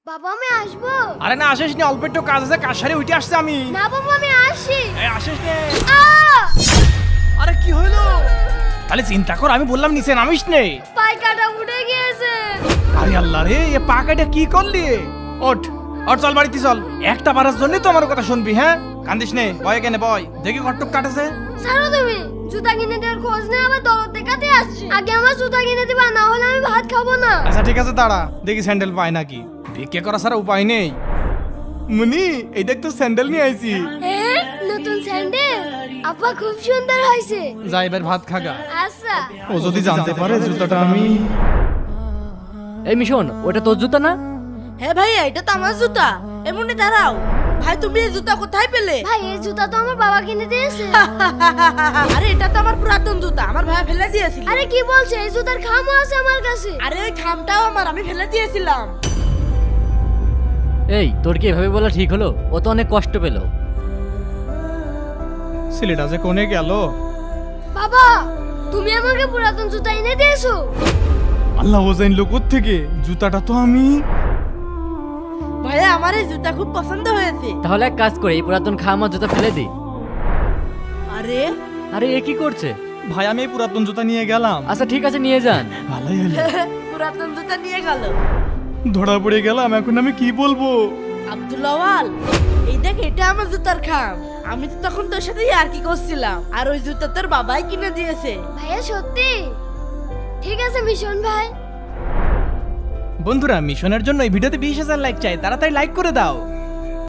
বাবা আমি আসবো। আরে না আসিস নি, অল্প একটু কাজ আছে, কাজ সারি উঠে আসছে আমি। না বাবা আমি আসি। এই আসিস নে। আহ! আরে কি হইলো? তাহলে চিন্তা কর, আমি বললাম নিচে নামিস নে। পায়খানা উঠে গিয়েছে। আরে আল্লাহ রে, এ পাকাটা কি করলি? ওঠ ওঠ, চল বাড়িতে চল। একটা বারের জন্যই তো আমার কথা শুনবি, হ্যাঁ? কান্দিস নে, বয় কেনে বয়, দেখি ঘটটুক কাটেছে। ছাড়ো তুমি, জুতা কিনে দেওয়ার খোঁজ নেই, আবার দরদ দেখাতে আসছি। আগে আমার জুতা কিনে দিবা, না হলে আমি ভাত খাবো না। আচ্ছা ঠিক আছে, দাঁড়া দেখি স্যান্ডেল পাই নাকি। ভিক্ষে করা ছাড়া উপায় নেই। মুনি, এই দেখ তো স্যান্ডেল নিয়ে আইছি। নতুন স্যান্ডেল আপা খুব সুন্দর হয়েছে। যা এবার ভাত খাগা। আচ্ছা ও যদি জানতে পারে জুতাটা আমি। এই মিশন, ওটা তোর জুতা না? হ্যাঁ ভাইয়া, এটা তো আমার জুতা। এমনি দাঁড়াও ভাই, তুমি এই জুতা কোথায় পেলে? ভাই এই জুতা তো আমার বাবা কিনে দিয়েছে। আরে এটা তো আমার পুরাতন জুতা, আমার ভাই ফেলে দিয়েছিল। আরে কি বলছে, এই জুতার খামও আছে আমার কাছে। আরে ওই খামটাও আমার, আমি ফেলে দিয়েছিলাম। এই তোর কি এভাবে বলা ঠিক হলো? ও তো অনেক কষ্ট পেলো। ছেলেটা যে কোনে গেল? বাবা তুমি আমাকে পুরাতন জুতা এনে দিয়েছো। আল্লাহ ও জানলো কোত্থেকে? জুতাটা তো আমি। ভাইয়া আমার এই জুতা খুব পছন্দ হয়েছে। তাহলে এক কাজ করে এই পুরাতন খামার জুতা ফেলে দি। আরে আরে এ কি করছে? ভাই আমি এই পুরাতন জুতা নিয়ে গেলাম। আচ্ছা ঠিক আছে, নিয়ে যান। ভালোই হলো, পুরাতন জুতা নিয়ে গেল। ধরা পড়ে গেলাম, এখন আমি কি বলবো? আব্দুল্লাওয়াল, এই দেখ এটা আমার জুতার খাম। আমি তো তখন তোর সাথে আর কি করছিলাম, আর ওই জুতা তোর বাবাই কিনে দিয়েছে। ভাইয়া সত্যি? ঠিক আছে মিশন ভাই। বন্ধুরা, মিশনের জন্য এই ভিডিওতে 20,000 লাইক চাই, তাড়াতাড়ি লাইক করে দাও।